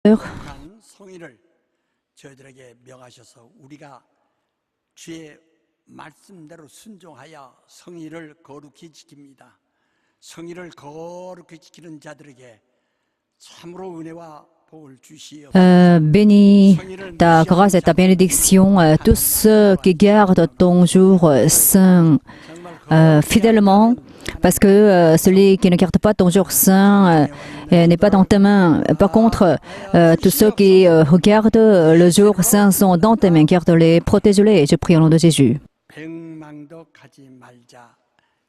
성의를 저희들에게 명하셔서 우리가 주의 말씀대로 순종하여 성의를 거룩히 지킵니다. 성의를 거룩히 지키는 자들에게 참으로 은혜와 복을 주시옵소서. Bénis ta grâce et ta bénédiction tous ceux qui gardent ton jour saint fidèlement, parce que celui qui ne garde pas ton jour saint n'est pas dans tes mains. Par contre, tous ceux qui regardent le jour saint sont dans tes mains. Garde-les, protège-les. Je prie au nom de Jésus. 백망덕하지 말자.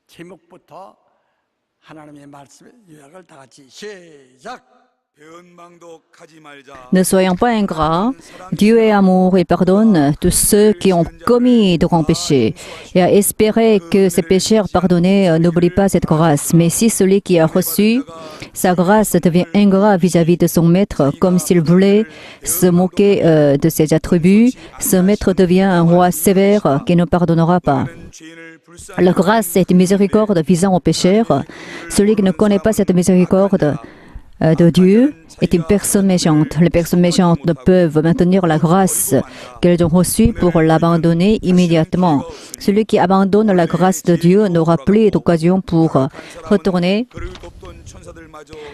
제목부터 하나님의 말씀의 요약을 다 같이 시작. Ne soyons pas ingrats. Dieu est amour et pardonne tous ceux qui ont commis de grands péchés. Et à espérer que ces pécheurs pardonnés n'oublient pas cette grâce. Mais si celui qui a reçu sa grâce devient ingrat vis-à-vis de son maître, comme s'il voulait se moquer de ses attributs, ce maître devient un roi sévère qui ne pardonnera pas. La grâce est une miséricorde visant aux pécheurs. Celui qui ne connaît pas cette miséricorde de Dieu est une personne méchante. Les personnes méchantes ne peuvent maintenir la grâce qu'elles ont reçue pour l'abandonner immédiatement. Celui qui abandonne la grâce de Dieu n'aura plus d'occasion pour retourner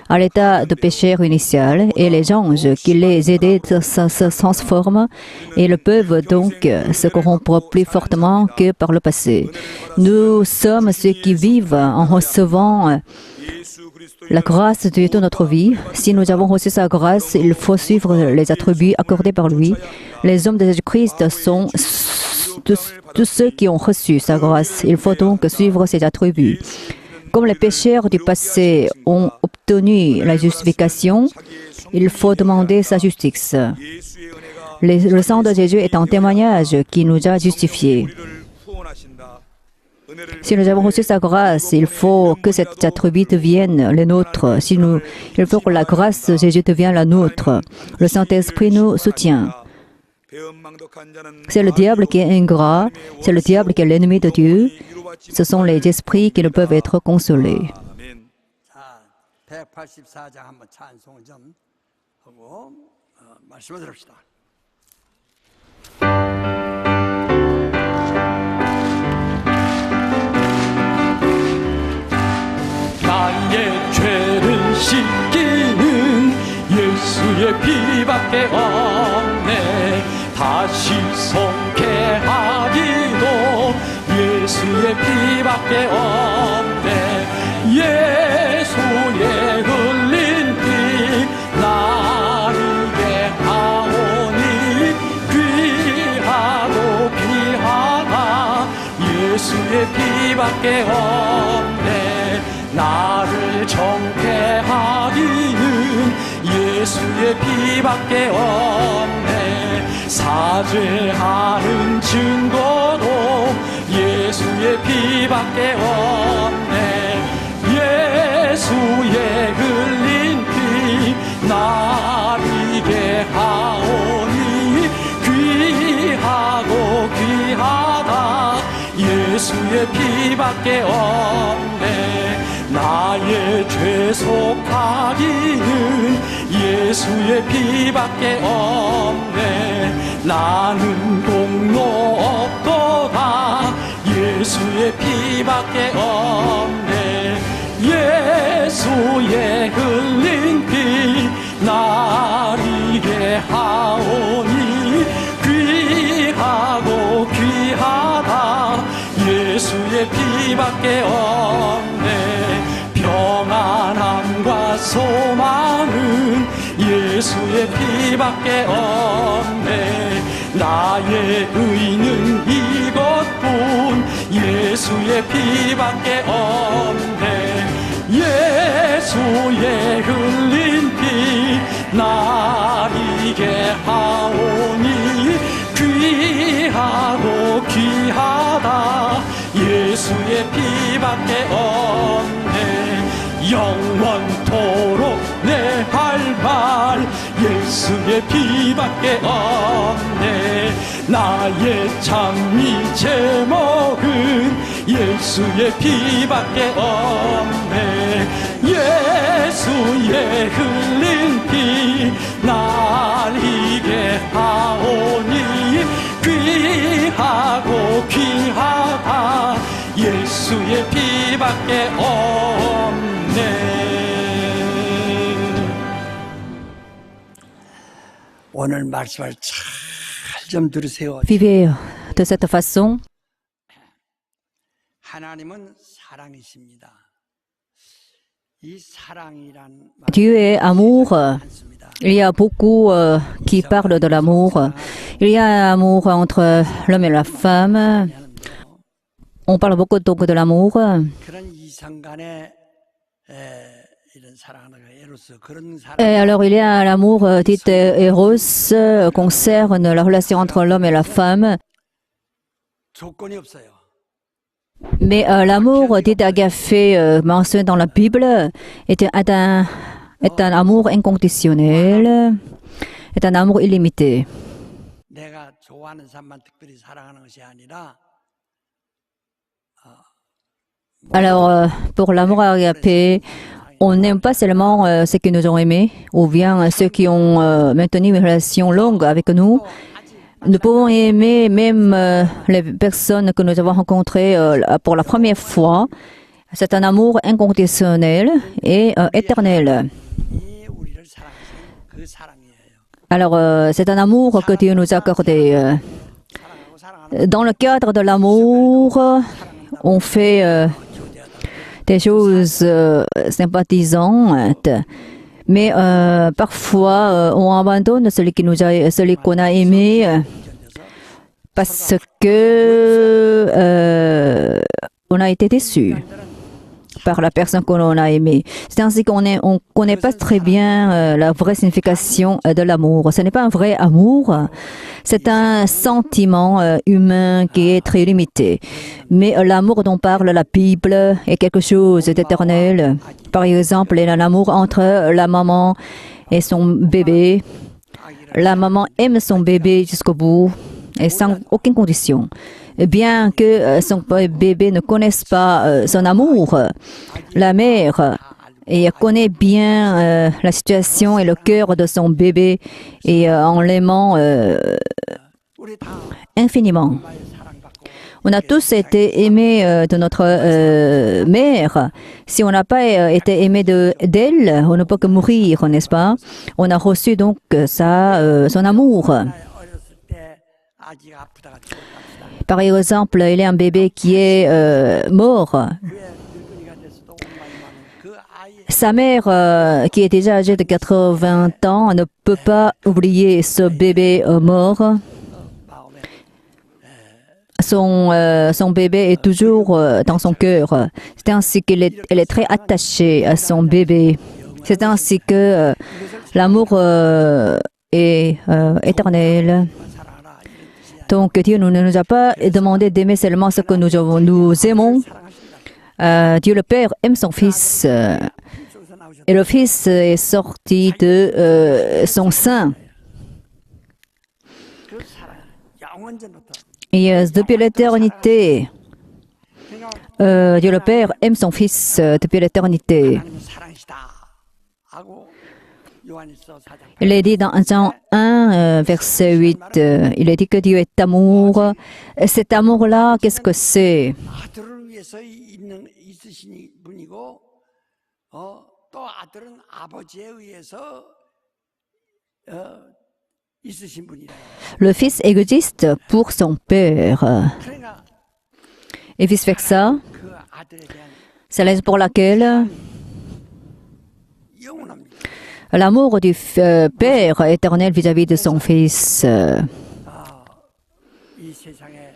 à l'état de pécheur initial, et les anges qui les aidaient se transforment et le peuvent donc se corrompre plus fortement que par le passé. Nous sommes ceux qui vivent en recevant la grâce de Dieu dans notre vie. Si nous avons reçu sa grâce, il faut suivre les attributs accordés par lui. Les hommes de Jésus-Christ sont tous ceux qui ont reçu sa grâce. Il faut donc suivre ses attributs. Comme les pécheurs du passé ont obtenu la justification, il faut demander sa justice. Le sang de Jésus est un témoignage qui nous a justifiés. Si nous avons reçu sa grâce, il faut que cet attribut devienne le nôtre. Il faut que la grâce de Jésus devienne la nôtre. Le Saint-Esprit nous soutient. C'est le diable qui est ingrat, c'est le diable qui est l'ennemi de Dieu. Ce sont les esprits qui ne peuvent être consolés. 184장 한번 찬송을 좀 하고 말씀을 들읍시다. 나의 죄를 씻기는 예수의 피밖에 없네. 다시 속죄하기도 예수의 피밖에 없네. 예수의 흘린 피 나에게 하오니 귀하고 귀하다. 예수의 피밖에 없네. 나를 정죄하기는 예수의 피밖에 없네. 사죄하는 증거도 예수의 피밖에 없네. 예수의 흘린 피 나에게 하오니 귀하고 귀하다. 예수의 피밖에 없네. 나의 죄 속하기는 예수의 피밖에 없네. 나는 공로 없도다. 예수의 피밖에 없네. 예수의 흘린 피 나에게 하오니 귀하고 귀하다. 예수의 피밖에 없네. 평안함과 소망은 예수의 피밖에 없네. 나의 의는 이것뿐 예수의 피밖에 없네. 예수의 흘린 피 나에게 하오니 귀하고 귀하다. 예수의 피밖에 없네. 영원토록 내 할 말 예수의 피밖에 없네. 나의 장미 제목은 예수의 피밖에 없네. 예수의 흘린 피 나 피밖에 없네. 오늘 말씀을 잘 좀 들으세요. Vivez de cette façon. 하나님은 사랑이십니다. 이 사랑이란 Dieu est amour. 많습니다. Il y a beaucoup qui parlent de l'amour. Il y a amour entre l'homme et la femme. On parle beaucoup donc de l'amour. 그런 이성 간의 이런 사랑하는 에로스 그런 사랑. Et alors il y a l'amour dit Eros concerne la relation entre l'homme et la femme. 조건이 없어요. Mais l'amour dit agapé mentionné dans la Bible est un amour inconditionnel, est un amour illimité. 내가 좋아하는 사람만 특별히 사랑하는 것이 아니라 Alors pour l'amour agapé, on n'aime pas seulement ceux qui nous ont aimés ou bien ceux qui ont maintenu une relation longue avec nous. Nous pouvons aimer même les personnes que nous avons rencontrées pour la première fois. C'est un amour inconditionnel et éternel. 이 우리를 사랑하신 그 사랑이에요. Alors, c'est un amour que Dieu nous a accordé. 사랑하고 사랑하는 Dans le cadre de l'amour, on fait des choses sympathisantes. Mais parfois, on abandonne celui qu'on a aimé parce que on a été déçu par la personne qu'on a aimée. C'est ainsi qu'on ne connaît pas très bien la vraie signification de l'amour. Ce n'est pas un vrai amour, c'est un sentiment humain qui est très limité. Mais l'amour dont parle la Bible est quelque chose d'éternel. Par exemple, il y a l'amour entre la maman et son bébé. La maman aime son bébé jusqu'au bout et sans aucune condition. Bien que son bébé ne connaisse pas son amour, la mère connaît bien la situation et le cœur de son bébé et en l'aimant 우리 다 infiniment. On a tous été aimés de notre mère. Si on n'a pas été aimé d'elle, on ne peut que mourir, n'est-ce pas? On a reçu donc son amour. 어렸을 때 아기가 아프다가 죽었답시다. Par exemple, il y a un bébé qui est mort. 그의 늙은이가 됐어도 엄마는 그 아이의 Sa mère, qui est déjà âgée de 80 ans, ne peut pas oublier ce bébé mort. 마음에 Son bébé est toujours dans son cœur. C'est ainsi elle est très attachée à son bébé. C'est ainsi que l'amour est éternel. 사랑하라 이런 뜻이야. Donc Dieu ne nous a pas demandé d'aimer seulement ce que nous aimons. Dieu le Père aime son Fils. 속에서 나오셨다. Et le Fils est sorti de son sein. 그 사랑 영원전부터 Et depuis l'éternité, Dieu le Père aime son Fils depuis l'éternité. 하나님은 사랑이시다 하고 요한일서 4장 Il est dit dans Jean 1, verset 8, il est dit que Dieu est amour. Cet amour-là, qu'est-ce que c'est? 아들을 위해서 있으신 분이고 또 아들은 아버지에 의해서 있으신 분이래요. Le Fils existe pour son Père. 그러니까 Et vice-versa, 그 아들에 대한 c'est la raison pour laquelle 영원합니다. l'amour du Père éternel vis-à-vis de son Fils. 이 세상에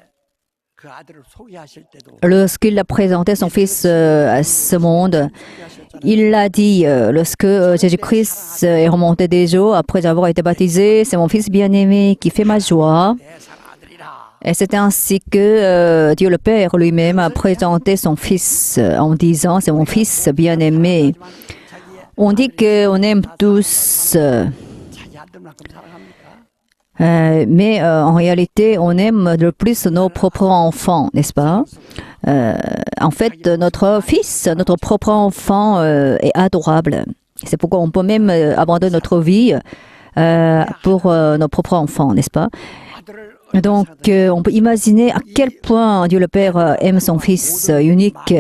그 아들을 소개하실 때도 Lorsqu'il a présenté son Fils à ce monde, il l'a dit, lorsque Jésus-Christ est remonté des eaux après avoir été baptisé, c'est mon Fils bien-aimé qui fait ma joie. 내 사랑아들이라. Et c'est ainsi que Dieu le Père lui-même a présenté son Fils en disant, c'est mon Fils bien-aimé. On dit qu'on aime tous, 자기 아들만큼 사랑합니까? mais en réalité, on aime le plus nos propres enfants, n'est-ce pas? En fait, notre fils, notre propre enfant est adorable. C'est pourquoi on peut même abandonner notre vie pour nos propres enfants, n'est-ce pas? 아들을 Donc, on peut imaginer à quel point Dieu le Père aime son Fils unique.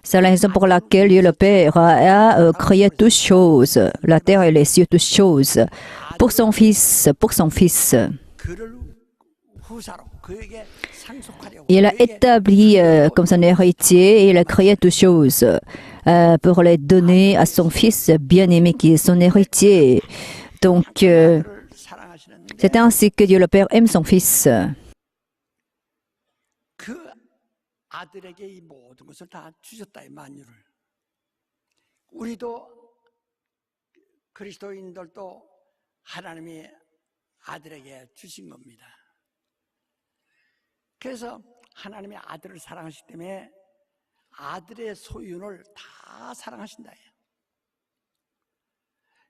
C'est la raison pour laquelle Dieu le Père a créé toutes choses, la terre et les cieux, toutes choses, pour son Fils, pour son Fils. 그를 후사로 그에게 상속하려고 Il a 그에게 établi comme son héritier et il a créé toutes choses pour les donner à son Fils bien-aimé qui est son héritier. Donc, 그를 사랑하시는데 c'est ainsi que Dieu le Père aime son Fils. 그 아들에게 이 모든 것을 다 주셨다 이 만유를. 우리도 그리스도인들도 하나님이 아들에게 주신 겁니다. 그래서 하나님의 아들을 사랑하시기 때문에 아들의 소윤을 다 사랑하신다.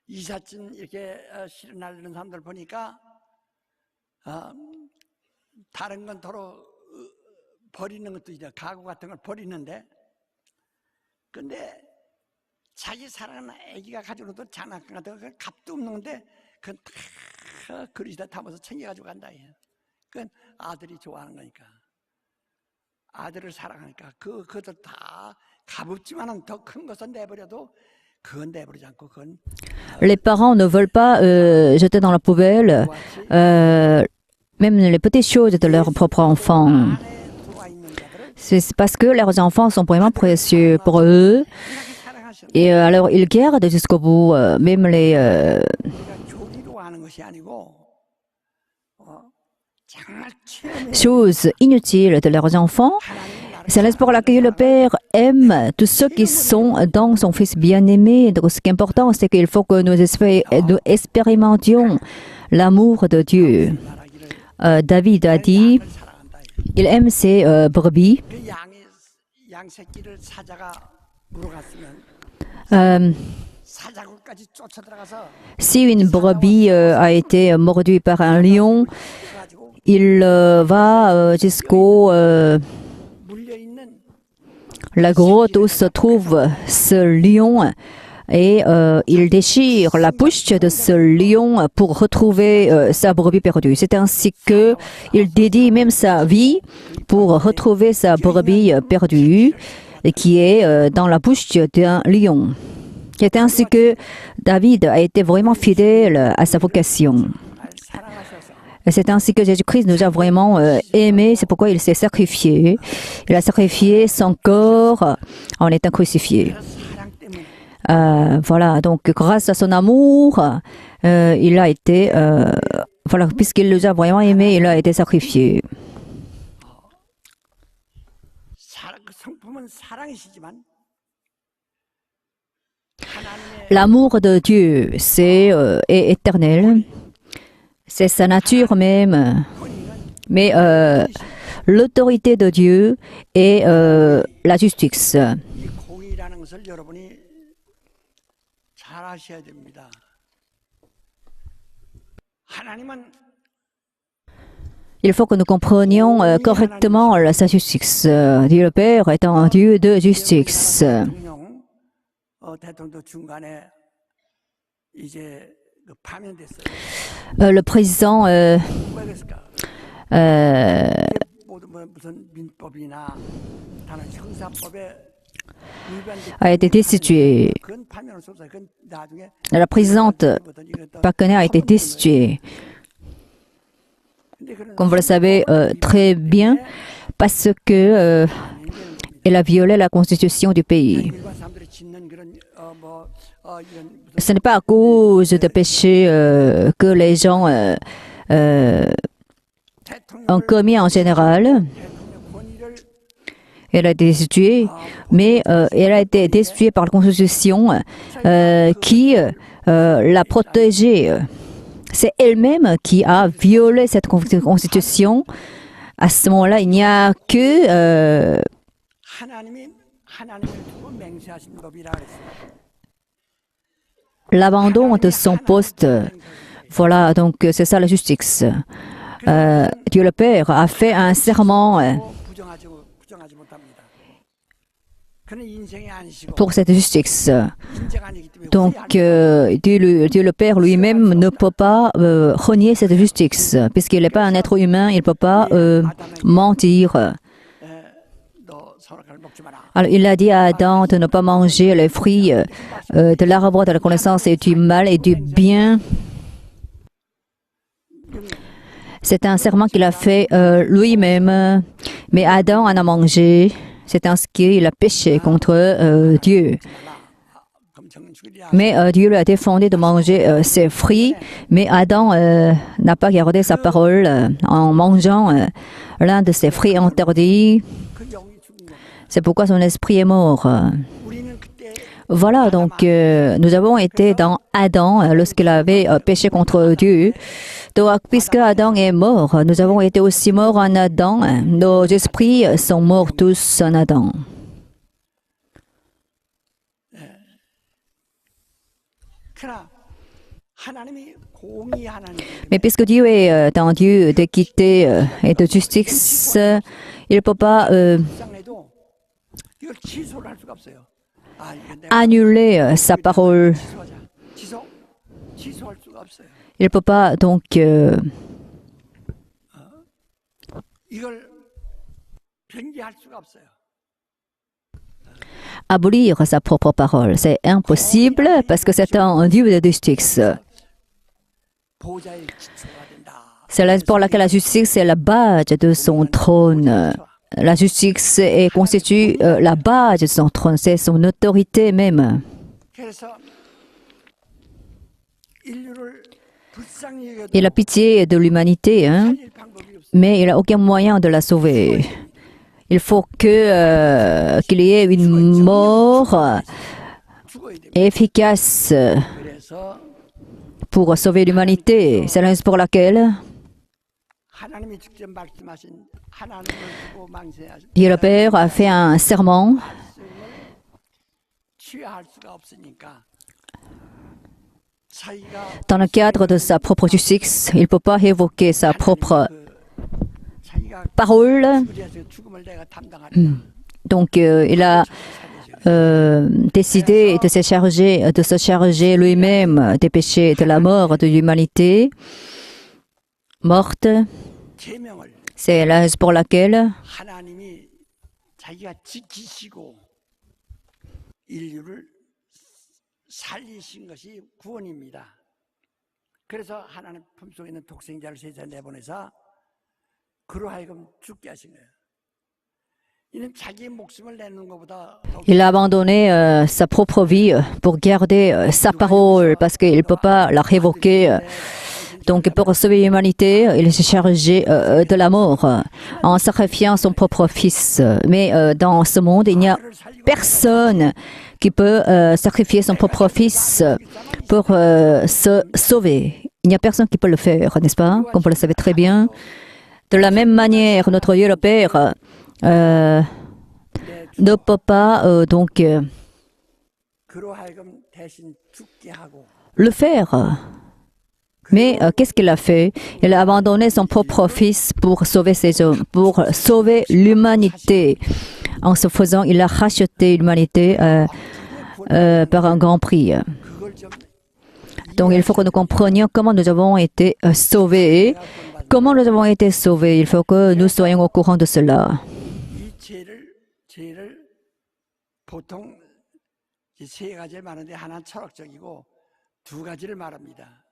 이삿짐 이렇게 실어 날리는 사람들 보니까 다른 건 도로 버리는 것도 이제 가구 같은 걸 버리는데 근데 자기 사랑하는 애기가 가지고 오는 장난감 같은 거 값도 없는데 그건 다 그릇에다 담아서 챙겨가지고 간다. 그건 아들이 좋아하는 거니까. 아들을 사랑하니까 그것도 다 값없지만은 더 큰 것은 내버려도 그건 내버리지 않고 그건 Les parents ne veulent pas jeter dans la poubelle même les petites choses de leur propre enfant. 안에 들어와 있는 자들을 C'est parce que leurs enfants sont vraiment précieux pour eux. 생각이 사랑하시는 Et alors, ils gardent jusqu'au bout, même les 우리가 교리로 하는 것이 아니고 정말 체험해 choses inutiles de leurs enfants. 하나님 나를 C'est la raison pour laquelle le Père aime tous ceux qui sont dans son Fils bien-aimé. Donc, ce qui est important, c'est qu'il faut que nous expérimentions l'amour de Dieu. David a dit, 양을 사랑한다. il aime ses brebis. 그 양 새끼를 사자가 물어갔으면 사자굴까지 쫓아 들어가서 Si une brebis a été mordue par un lion, 가지고 il va jusqu'au 물려 있는 la grotte où se trouve ce lion et il déchire la bouche de ce lion pour retrouver sa brebis perdue. C'est ainsi que il dédie même sa vie pour retrouver sa brebis perdue qui est dans la bouche d'un lion. C'est ainsi que David a été vraiment fidèle à sa vocation. 날 사랑하셔서 Et c'est ainsi que Jésus-Christ nous a vraiment aimés. C'est pourquoi il s'est sacrifié. Il a sacrifié son corps en étant crucifié. 사랑 때문에 Voilà, donc grâce à son amour, il a été, voilà, puisqu'il nous a vraiment aimés, il a été sacrifié. 그 성품은 사랑이시지만 하나님의 L'amour de Dieu, c'est est éternel. C'est sa nature même. Mais l'autorité de Dieu est la justice. 이 공의라는 것을 여러분이 잘 아셔야 됩니다. 하나님은 Il faut que nous comprenions correctement sa justice. Dieu le Père est un Dieu de justice. 대통령도 중간에 이제 그 파면됐어요. Le président 왜 그랬을까? 무슨 민법이나 다른 형사법에 a été destitué. 그건 파면을 쏟아요. 그건 나중에 La présidente Park Geun-hye a été destituée. 근데 그런 Comme vous le savez très bien, parce que elle a violé la constitution du pays. 일반 사람들이 짓는 그런 이런 Ce n'est pas à cause de péchés que les gens ont commis en général. 대통령 권위를 Elle a été destituée, mais elle a été destituée par la Constitution qui l'a protégée. C'est elle-même qui a violé cette Constitution. À ce moment-là, il n'y a que 하나님을 두고 맹세하신 법이라 그랬어요. l'abandon de son poste. Voilà, donc c'est ça la justice. Dieu le Père a fait un serment 부정하지 못합니다. 그는 인생이 아니시고 pour cette justice. 인재가 아니기 때문에 Donc, Dieu le Père lui-même ne peut pas renier cette justice. Puisqu'il n'est pas un être humain, il ne peut pas mentir. 너 선악과를 먹지 마라. Alors, il a dit à Adam de ne pas manger les fruits de l'arbre de la connaissance et du mal et du bien. C'est un serment qu'il a fait lui-même, mais Adam en a mangé. C'est ainsi qu'il a péché contre Dieu. 그럼 정수리야. Mais Dieu lui a défendu de manger ses fruits, mais Adam n'a pas gardé sa parole en mangeant l'un de ses fruits interdits. 그 영이 죽은 거. C'est pourquoi son esprit est mort. 우리는 그때 Voilà, donc nous avons été dans Adam lorsqu'il avait péché contre Dieu. Donc, puisque Adam est mort, nous avons été aussi morts en Adam. Nos esprits sont morts tous en Adam. 그러나 하나님이 공의 하나님. Mais puisque Dieu est un Dieu d'équité et de justice, il ne peut pas 불쌍해도 이걸 취소를 할 수가 없어요. 아, 이게 내가 annuler sa parole. 취소하자. 취소할 수가 없어요. Il ne peut pas donc 이걸 변기할 수가 없어요. abolir sa propre parole. C'est impossible parce que c'est un Dieu de justice. 보좌의 기초가 된다. C'est la raison pour laquelle la justice est la base de son trône. La justice constitue la base de son trône, c'est son autorité même. 그래서 인류를 불쌍히 여겨도 Il a pitié de l'humanité, hein, 살릴 방법이 없어요. mais il n'a aucun moyen de la sauver. Il faut qu'il y ait une mort 죽어야 됩니다. efficace 그래서 pour sauver l'humanité. C'est la raison pour laquelle 하나님이 직접 말씀하신 하나님을 두고 망세하지 Dieu le Père a fait un serment. 취할 수가 없으니까 자기가 Dans le cadre de sa propre justice, il ne peut pas évoquer sa propre 자기가 parole. 그래서 죽음을 내가 담당하리라. Donc, il a décidé de se charger lui-même des péchés de la mort de l'humanité morte. 계명을 C'est la raison pour laquelle 하나님이 자기가 지키시고 인류를 살리신 것이 구원입니다. 그래서 하나님 품속에 있는 독생자를 세상에 내보내서 그로 하여금 죽게 하신 거예요. 이는 자기 목숨을 내는 것보다 더 il a abandonné sa propre vie pour garder sa parole parce qu'il ne peut pas la révoquer. Donc, pour sauver l'humanité, il s'est chargé de la mort en sacrifiant son propre fils. Mais dans ce monde, il n'y a personne qui peut sacrifier son propre fils pour se sauver. Il n'y a personne qui peut le faire, n'est-ce pas? Comme vous le savez très bien. De la même manière, notre Dieu le Père ne peut pas donc 그로 하여금 대신 죽게 하고 le faire. Mais qu'est-ce qu'il a fait? Il a abandonné son propre fils pour sauver ses hommes, pour sauver l'humanité. En ce faisant, il a racheté l'humanité par un grand prix. 그걸 좀 Donc, il faut que nous comprenions comment nous avons été sauvés. Comment nous avons été sauvés? Il faut que nous soyons au courant de cela. 이 죄를 보통 이세 가지를 말하는데 하나는 철학적이고 두 가지를 말합니다.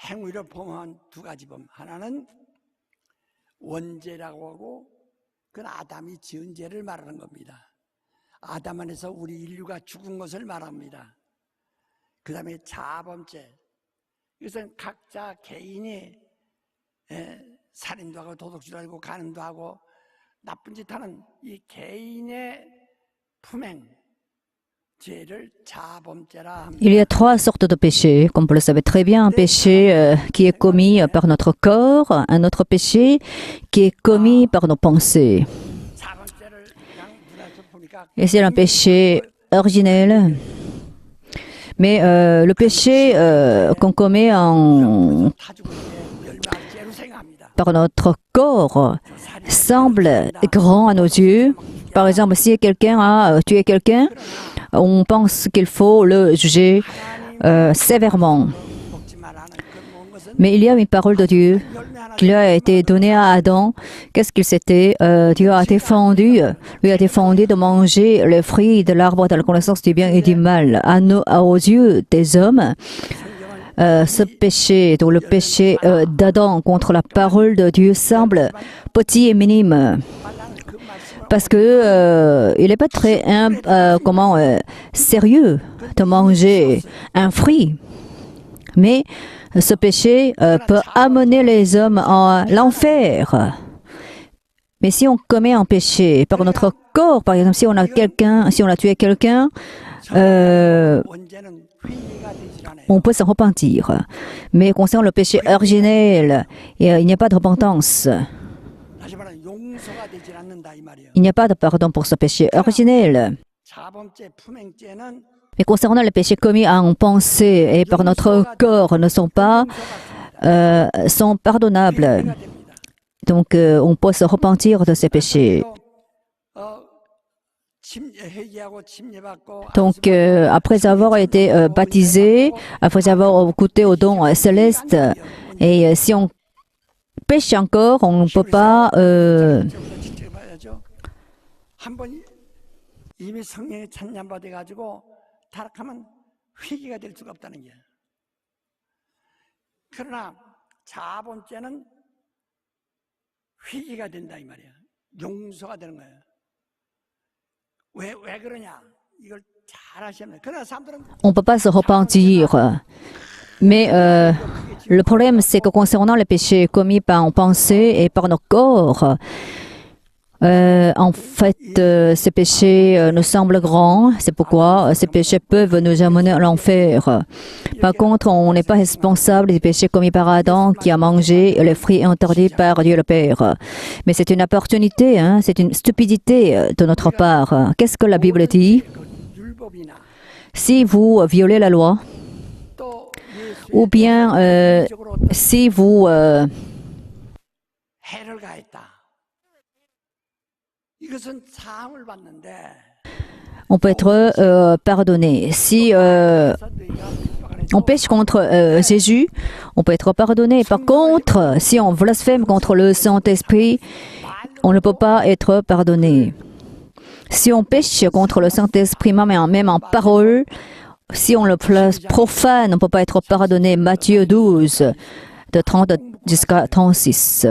행위를 범한 두 가지 범. 하나는 원죄라고 하고 그건 아담이 지은 죄를 말하는 겁니다. 아담 안에서 우리 인류가 죽은 것을 말합니다. 그 다음에 자범죄. 이것은 각자 개인이 살인도 하고 도둑질도 하고 간음도 하고 나쁜 짓 하는 이 개인의 품행, 죄를 자범죄라 합니다. Il y a trois sortes de péchés, comme vous le savez très bien. Un péché qui est commis par notre corps, un autre péché qui est commis par nos pensées. 자범죄를 그냥 눈에서 보니까 Et c'est un péché originel. Mais le péché qu'on commet 다 죽은 게 멸망죄로 생각합니다. par notre corps semble grand à nos yeux. Par exemple, si quelqu'un a tué quelqu'un, on pense qu'il faut le juger sévèrement. 먹지 말라는 그 먹은 것은 Mais il y a une parole de Dieu qui lui a été donnée à Adam. Qu'est-ce qu'il s'était Dieu a défendu, lui a défendu de manger le fruit de l'arbre de la connaissance du bien et du mal. Aux yeux des hommes, ce péché, donc le péché d'Adam contre la parole de Dieu semble petit et minime. Parce que il n'est pas très sérieux de manger un fruit. Mais ce péché peut amener les hommes à l'enfer. Mais si on commet un péché par notre corps, par exemple, si on a tué quelqu'un, 원죄는 회개가 되질 않아요. on peut s'en repentir. Mais concernant le péché originel, il n'y a pas de repentance. 다시 말하면 용서가 되질 않는다 이 말이에요. Il n'y a pas de pardon pour ce péché originel. 자범죄, 품행죄는 Mais concernant les péchés commis en pensée et par notre corps ne sont pardonnables. 회개가 됩니다. Donc, on peut se repentir de ces péchés. 회개하고 침례받고 Donc, après avoir été baptisé, après avoir goûté au don céleste, et si on pêche encore, on ne peut pas. 한번 이미 성령의 찬양받아 가지고 타락하면 회개가 될 수가 없다는 게. 그러나 자본죄는 회개가 된다 이 말이야. 용서가 되는 거예요. 왜 그러냐? 이걸 잘 아셔야 돼요. 그러나 사람들은 On ne peut pas se repentir. Mais le problème, c'est que concernant les péchés commis par en pensée et par nos corps, en fait, ces péchés nous semblent grands. C'est pourquoi ces péchés peuvent nous amener à l'enfer. Par contre, on n'est pas responsable des péchés commis par Adam qui a mangé les fruits interdits par Dieu le Père. Mais c'est une opportunité, hein, c'est une stupidité de notre part. Qu'est-ce que la Bible dit? 율법이나 Si vous violez la loi, 또 ou bien si vous 해를 가했다. 이것은 사함을 받는데 on peut être pardonné. Si on pêche contre Jésus, on peut être pardonné. Par contre, si on blasphème contre le Saint-Esprit, on ne peut pas être pardonné. Si on pêche contre le Saint-Esprit, même en parole, si on le place profane, on ne peut pas être pardonné. Matthieu 12, de 30 jusqu'à 36.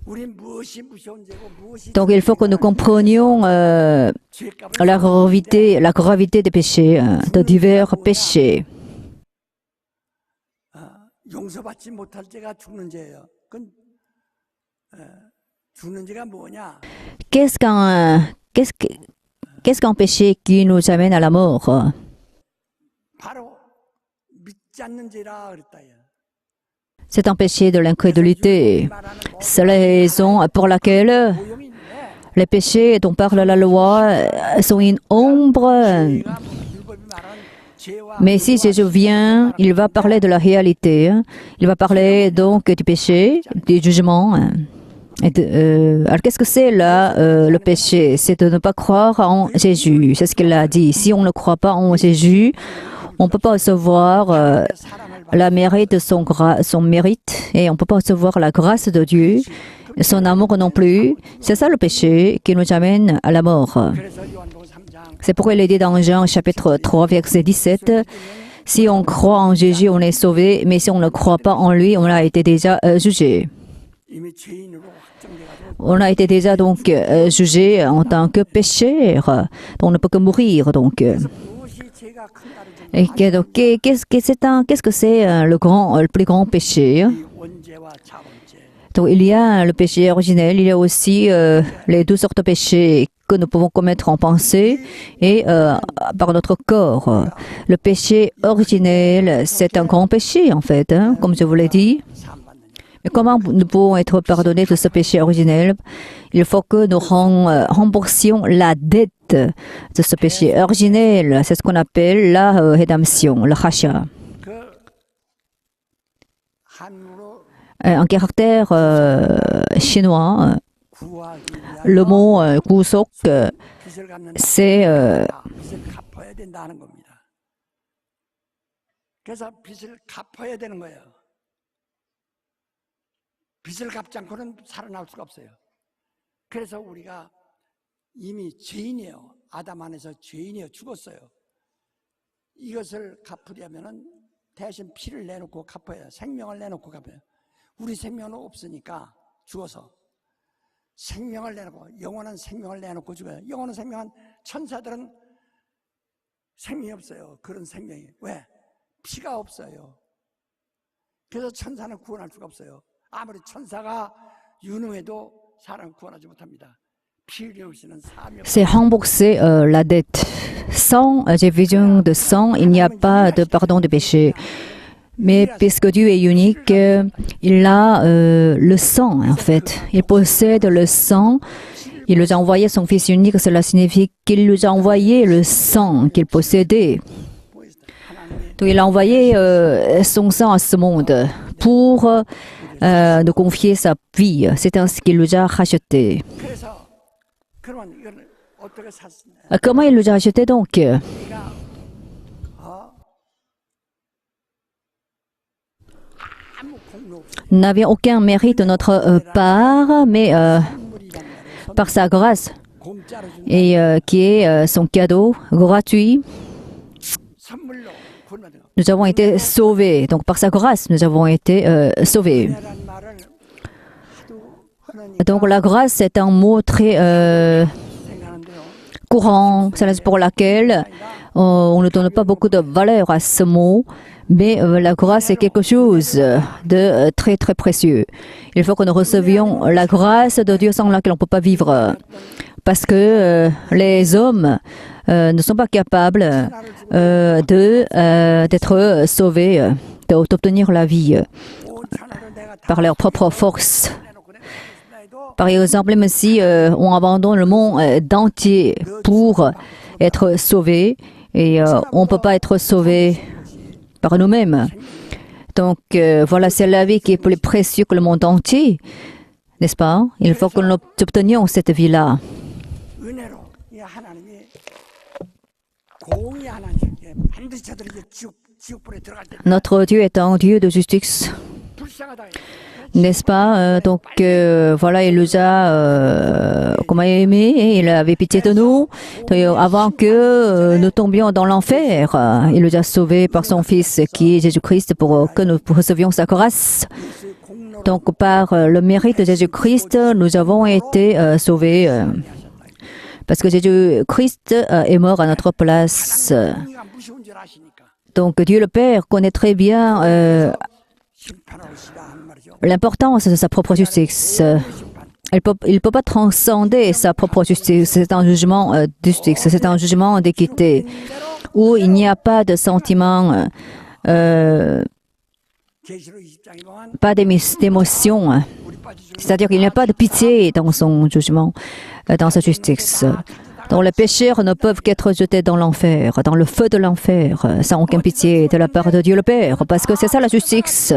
우린 무엇이 무서운 죄고 무엇이 Donc il faut que nous comprenions la gravité des péchés, de divers péchés. 용서받지 못할 죄가 죽는 죄예요. 그건 죽는 죄가 뭐냐? Qu'est-ce qu'un péché qui nous amène à la mort? 바로 믿지 않는 죄라 그랬다. C'est un péché de l'incrédulité. C'est la raison pour laquelle 오염이 있네. les péchés dont parle la loi sont une ombre. 죄가 율법이 말하는 죄와 Mais si Jésus vient, il va parler de la réalité. Il va parler donc du péché, du jugement. Alors qu'est-ce que c'est là, le péché? C'est de ne pas croire en Jésus. C'est ce qu'il a dit. Si on ne croit pas en Jésus, on ne peut pas recevoir la mérite de son mérite et on ne peut pas recevoir la grâce de Dieu, son amour non plus. C'est ça le péché qui nous amène à la mort. 그래서 요한복음 3장 C'est pourquoi il est dit dans Jean chapitre 3 verset 17, si on croit en Jésus, on est sauvé, mais si on ne croit pas en lui, on a été déjà jugé. 이미 죄인으로 확정돼가지고 On a été déjà donc jugé en tant que pécheur. Donc, on ne peut que mourir. Donc, 무엇이 죄가 큰가를 좀 et donc, qu'est-ce que c'est le plus grand péché? 이 원죄와 자본죄. Donc, il y a le péché originel, il y a aussi les deux sortes de péchés que nous pouvons commettre en pensée et par notre corps. Le péché originel, c'est un grand péché en fait, hein, comme je vous l'ai dit. Mais comment nous pouvons être pardonnés de ce péché originel? Il faut que nous remboursions la dette de ce péché originel. C'est ce qu'on appelle la rédemption, le rachat. 그 한문으로 En caractère chinois, 구하기 위하여 le mot kusok, 빚을 갚는 c'est 빚을 갚아야 된다는 겁니다. 그래서 빚을 갚아야 되는 거예요. 빚을 갚지 않고는 살아날 수가 없어요. 그래서 우리가 이미 죄인이에요. 아담 안에서 죄인이에요. 죽었어요. 이것을 갚으려면은 대신 피를 내놓고 갚아야, 생명을 내놓고 갚아요. 우리 생명은 없으니까 죽어서 생명을 내놓고, 영원한 생명을 내놓고 죽어요. 영원한 생명은, 천사들은 생명이 없어요. 그런 생명이. 왜? 피가 없어요. 그래서 천사는 구원할 수가 없어요. 아무리 천사가 유능해도 사람을 구원하지 못합니다. 피 흘리시는 사명. C'est rembourser la dette. Sans division de sang, il n'y a pas de pardon de péché. Mais puisque Dieu est unique, il a le sang, en fait. Il possède le sang. Il nous a envoyé son Fils unique. Cela signifie qu'il nous a envoyé le sang qu'il possédait. Donc il a envoyé son sang à ce monde pour nous confier sa vie. C'est ainsi qu'il nous a rachetés. 그래서 그러면 이걸 어떻게 샀느냐? Comment il nous a rachetés donc? 우리가 아무 공로 없이 Nous n'avions aucun mérite de notre part, mais 선물이란 말이에요. par sa grâce 공짜로 준 et qui est son cadeau gratuit, 선물로 구원받은 거. nous avons été sauvés. Donc par sa grâce, nous avons été sauvés. 은혜란 말을 하도 하는 Donc la grâce est un mot très 생각하는데요. courant, c'est la raison pour laquelle on ne donne pas beaucoup de valeur à ce mot, mais la grâce est quelque chose de très très précieux. Il faut que nous recevions la grâce de Dieu sans laquelle on ne peut pas vivre, parce que les hommes ne sont pas capables d'être sauvés, d'obtenir la vie 온 천하를 내가 다 par leur propre force. 내놓고 내가 하겠습니다 해도 Par exemple, même si on abandonne le monde entier pour être sauvé, et on ne peut pas être sauvé par nous-mêmes. Donc voilà, c'est la vie qui est plus précieuse que le monde entier, n'est-ce pas? Il faut que nous obtenions cette vie-là. 은혜로 이 하나님이 공의 하나님께 반드시 저들이 지옥불에 들어갈 때 Notre Dieu est un Dieu de justice, 불쌍하다. n'est-ce pas? Donc voilà, il nous a comment aimé, et il avait pitié de nous. Donc, avant que nous tombions dans l'enfer, il nous a sauvés par son Fils qui est Jésus-Christ pour que nous recevions sa grâce. 예수의 공로로 Donc par le mérite de Jésus-Christ, nous avons été sauvés parce que Jésus-Christ est mort à notre place. 공의가 무서운 줄 아시니까 Donc Dieu le Père connaît très bien 심판하고 시다 하는 말이죠. l'importance de sa propre justice. 심판. Il peut pas transcender sa propre justice. C'est un jugement de justice, c'est un jugement d'équité où il n'y a pas de sentiment, 계시록 20장에 보면 pas d'émotion. 우리 빠지죠. C'est-à-dire qu'il n'y a pas de pitié dans son jugement, dans sa justice. Donc les pécheurs ne peuvent qu'être jetés dans l'enfer, dans le feu de l'enfer, sans aucune pitié de la part de Dieu le Père, parce que c'est ça la justice.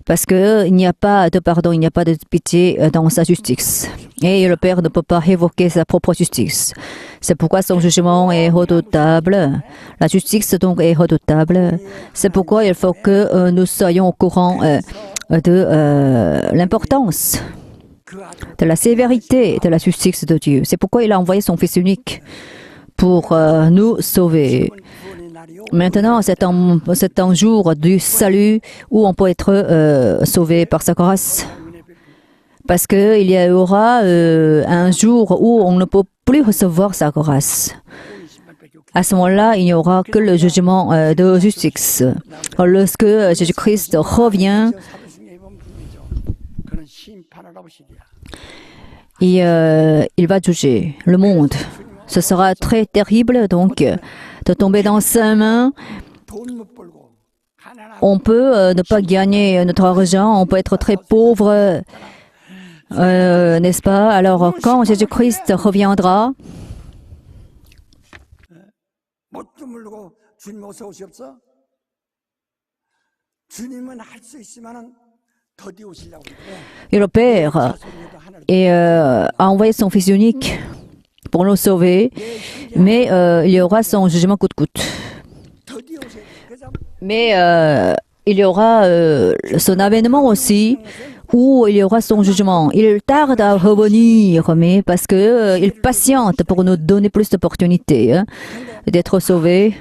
Parce qu'il n'y a pas de pardon, il n'y a pas de pitié dans sa justice. Et le Père ne peut pas évoquer sa propre justice. C'est pourquoi son jugement est redoutable. La justice donc est redoutable. C'est pourquoi il faut que nous soyons au courant de l'importance, 그 아들 de la sévérité de la justice de Dieu. C'est pourquoi il a envoyé son Fils unique pour nous sauver. 구원의 날이요. Maintenant, c'est un jour du salut où on peut être sauvé par sa grâce. Parce qu'il y aura un jour où on ne peut plus recevoir sa grâce. À ce moment-là, il n'y aura que le jugement de justice. Lorsque Jésus-Christ revient, 사도행전에 보면 분명히죠. 그는 심판을 하시리라. et il va juger le monde. Ce sera très terrible, donc, de tomber dans sa main. 돈 못 벌고 가난하고 On peut ne pas gagner notre argent, on peut être très pauvre, n'est-ce pas? Alors, quand Jésus-Christ reviendra, 못 주물고 주님 어서 오시옵소서. 주님은 할 수 있지만은 더디 오시려고 그래. et le Père 자손이도 하나님 a envoyé son Fils unique pour nous sauver, mais il y aura son jugement coûte-coûte. 더디 오세요. 그래서 Mais il y aura son avènement aussi, où il y aura son jugement. Il tarde à revenir, mais parce que il patiente pour nous donner plus d'opportunités d'être sauvés.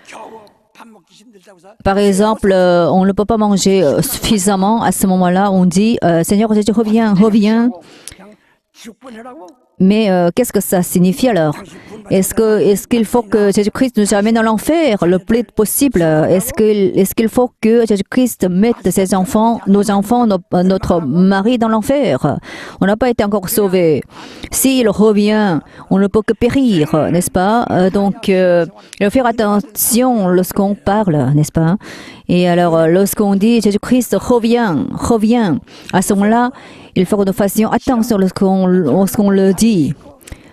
겨우 밥 먹기 힘들다고 해서 Par exemple, on ne peut pas manger suffisamment. À ce moment-là, on dit Seigneur Jésus, reviens, reviens. 그냥 지옥 보내라고 Mais qu'est-ce que ça signifie alors? Est-ce qu'il faut que Jésus-Christ nous amène à l'enfer le plus possible? Est-ce qu'il faut que Jésus-Christ mette ses enfants, nos enfants, notre mari dans l'enfer? On n'a pas été encore sauvés. S'il revient, on ne peut que périr, n'est-ce pas? Donc, il faut faire attention lorsqu'on parle, n'est-ce pas? Et alors, lorsqu'on dit Jésus-Christ revient, revient, à ce moment-là, il faut que nous fassions attention lorsqu'on le dit.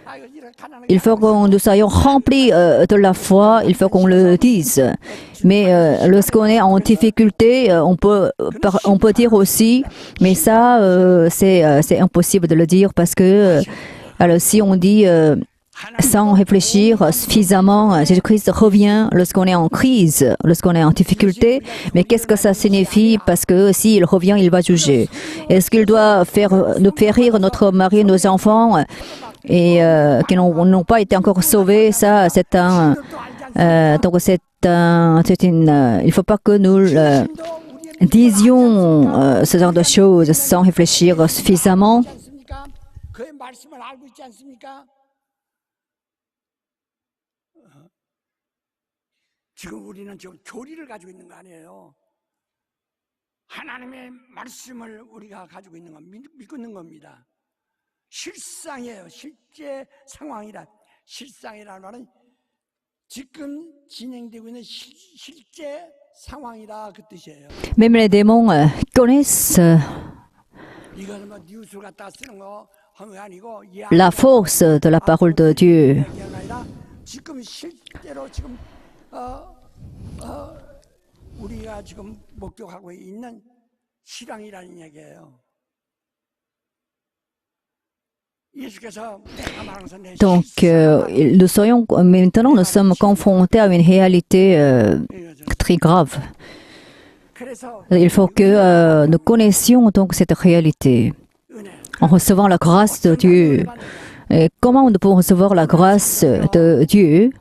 아 이거 이렇게 가난하게 Il faut que nous soyons remplis de la foi, il faut qu'on le dise. Mais lorsqu'on est en difficulté, on peut dire aussi, mais ça, c'est impossible de le dire parce que alors, si on dit sans réfléchir suffisamment, Jésus-Christ revient lorsqu'on est en crise, lorsqu'on est en difficulté. Mais qu'est-ce que ça signifie? Parce que s'il revient, il va juger. Est-ce qu'il doit nous faire rire notre mari, nos enfants, et qui n'ont pas été encore sauvés? Ça, c'est un... donc il ne faut pas que nous disions ce genre de choses sans réfléchir suffisamment. 않습니까? 그의 말씀을 알고 있지 않습니까? 지금 우리는 지금 교리를 가지고 있는 거 아니에요. 하나님의 말씀을 우리가 가지고 있는 건 믿고 있는 겁니다. 실상이에요. 실제 상황이라. 실상이라는 말은 지금 진행되고 있는 실제 상황이라 그 뜻이에요. Même les démons connaissent 이거는 뭐 뉴스 갖다 쓰는 거 하는 게 아니고 la force de la parole de Dieu. 아니라 지금 실제로 지금 우리가 지금 목격하고 있는 실황이라는 얘기예요. 예수께서 내가 말하는 것은 내 Donc, maintenant, nous sommes confrontés à une réalité très grave. 그래서 Il faut que nous connaissions donc cette réalité 은혜 en recevant la grâce de Dieu. Et comment nous pouvons recevoir la grâce de Dieu?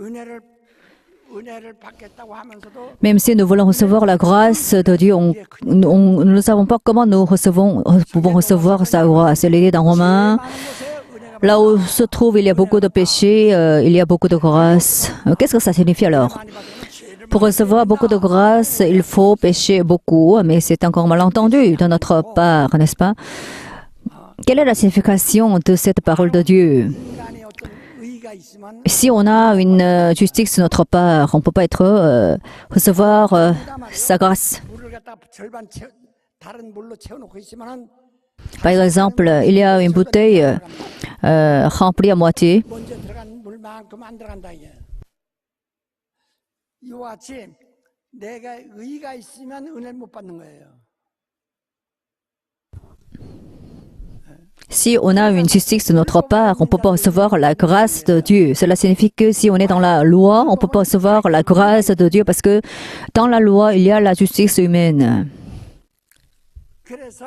은혜를 받겠다고 하면서도 Même si nous voulons recevoir la grâce de Dieu, nous ne savons pas comment nous pouvons recevoir sa grâce. Il est dans Romains. 많은 곳에 은혜가 Là où se trouve, il y a beaucoup de péchés, il y a beaucoup de grâce. Qu'est-ce que ça signifie alors? 많이 받으면 죄를 Pour recevoir beaucoup de grâce, il faut pécher beaucoup, mais c'est encore mal entendu de notre part, n'est-ce pas? Quelle est la signification de cette parole de Dieu? 인간의 어떤 의의가 있으면 Si on a une justice de notre part, on ne peut pas recevoir sa grâce. 물을 갖다 절반 다른 물로 채워놓고 있으면은 Par exemple, il y a une bouteille remplie à moitié. 먼저 들어간 물만큼 안 들어간다 이게. 이와 같이 내가 의의가 있으면 은혜를 못 받는 거예요. Si on a une justice de notre part, on ne peut pas recevoir la grâce de Dieu. Cela signifie que si on est dans la loi, on ne peut pas recevoir la grâce de Dieu parce que dans la loi, il y a la justice humaine. 그래서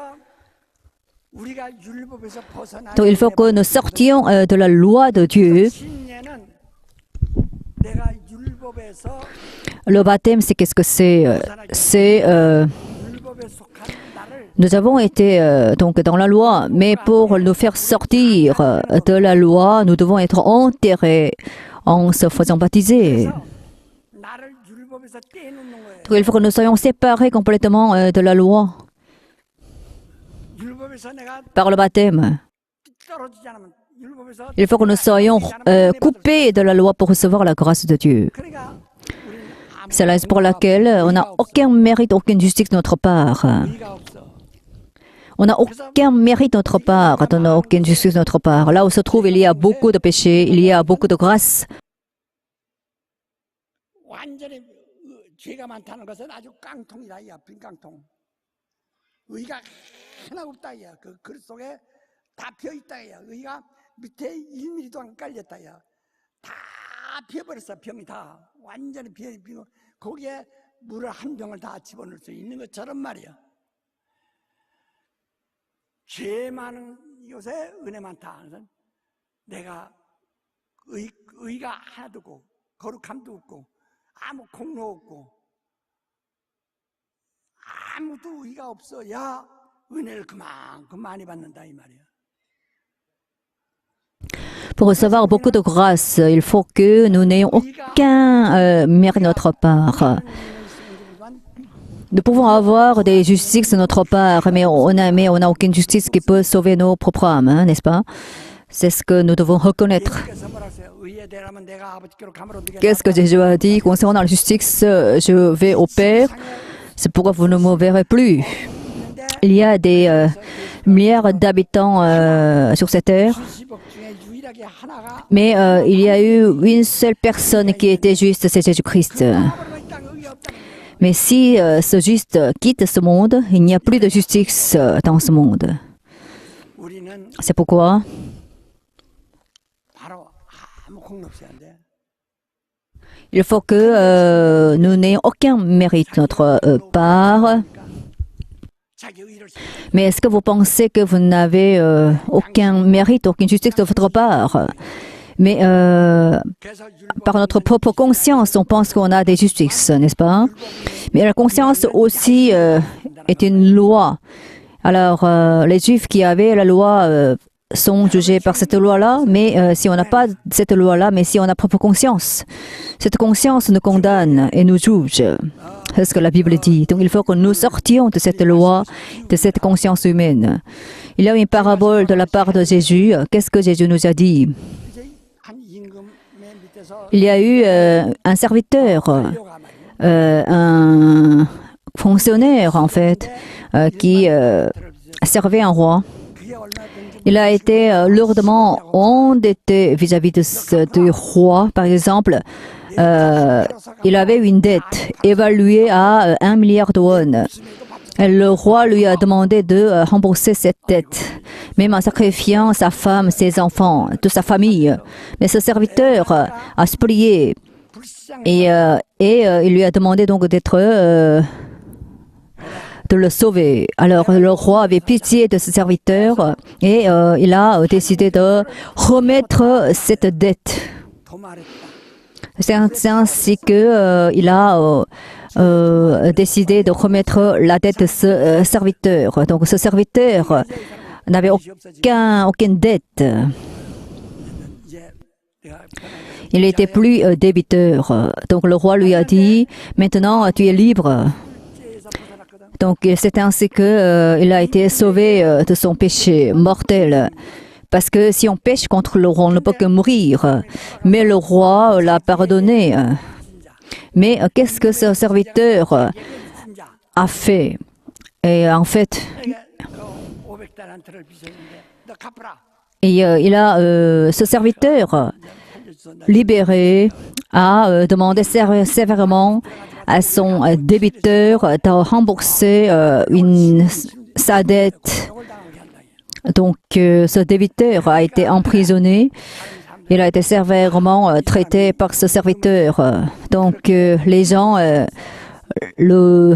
우리가 율법에서 벗어나. Donc il faut que nous sortions de la loi de Dieu. 신예는 내가 율법에서 Le baptême, c'est qu'est-ce que c'est? 율법에 속한 나를 Nous avons été donc dans la loi, mais pour nous faire sortir de la loi, nous devons être enterrés en se faisant baptiser. 나를 율법에서 떼놓는 거예요. Donc il faut que nous soyons séparés complètement de la loi 율법에서 내가 par le baptême. 떨어지지 않으면 율법에서 Il faut que nous soyons coupés de la loi pour recevoir la grâce de Dieu. 그러니까 우리는 아무 C'est la raison pour laquelle on n'a aucun mérite, aucune justice de notre part. 의의가 없어. On n'a aucun mérite de notre part, on n'a aucune justice de notre part. Là où se trouve, il y a beaucoup de péchés, il y a beaucoup de grâce. 완전히 죄가 많다는 것은 아주 깡통이다 이야 빈 깡통. 의가 하나 없다 이야 그 글 속에 다 비어 있다 이야 의가 밑에 1mm도 안 깔렸다 이야 다 비어버렸어 병이 다 완전히 비어 거기에 물을 한 병을 다 집어넣을 수 있는 것처럼 말이야. 죄 많은 요새 은혜 많다 하는 것은 내가 의가 하나도 없고 거룩함도 없고 아무 공로 없고 아무도 의가 없어야 은혜를 그만큼 많이 받는다 이 말이야. Pour recevoir beaucoup de grâce, il faut que nous n'ayons aucun mérite de notre part. Nous pouvons avoir des justices de notre part, mais on n'a aucune justice qui peut sauver nos propres âmes, hein, n'est-ce pas? C'est ce que nous devons reconnaître. Qu'est-ce que Jésus a dit concernant la justice? Je vais au Père, c'est pourquoi vous ne me verrez plus. Il y a des milliards d'habitants sur cette terre, mais il y a eu une seule personne qui était juste, c'est Jésus-Christ. Mais si ce juste quitte ce monde, il n'y a plus de justice dans ce monde. C'est pourquoi il faut que nous n'ayons aucun mérite de notre part. Mais est-ce que vous pensez que vous n'avez aucun mérite, aucune justice de votre part? Mais par notre propre conscience, on pense qu'on a des justices, n'est-ce pas? Mais la conscience aussi est une loi. Alors, les Juifs qui avaient la loi sont jugés par cette loi-là, mais si on n'a pas cette loi-là, mais si on a propre conscience, cette conscience nous condamne et nous juge. C'est ce que la Bible dit. Donc il faut que nous sortions de cette loi, de cette conscience humaine. Il y a une parabole de la part de Jésus. Qu'est-ce que Jésus nous a dit? Il y a eu un serviteur, un fonctionnaire en fait, qui servait un roi. Il a été lourdement endetté vis-à-vis du roi. Par exemple, il avait une dette évaluée à 1 milliard de won. Le roi lui a demandé de rembourser cette dette, même en sacrifiant sa femme, ses enfants, toute sa famille. Mais ce serviteur a supplié et il lui a demandé donc de le sauver. Alors le roi avait pitié de ce serviteur et il a décidé de remettre cette dette. C'est ainsi qu'il a décidé de remettre la dette de ce serviteur. Donc ce serviteur n'avait aucune dette. Il n'était plus débiteur. Donc le roi lui a dit, maintenant tu es libre. Donc c'est ainsi qu'il a été sauvé de son péché mortel. Parce que si on pêche contre le roi, on ne peut que mourir. Mais le roi l'a pardonné. Mais qu'est-ce que ce serviteur a fait? Et en fait, ce serviteur libéré a demandé sévèrement à son débiteur de rembourser sa dette. Donc, ce débiteur a été emprisonné. Il a été sévèrement traité par ce serviteur. Donc, les gens le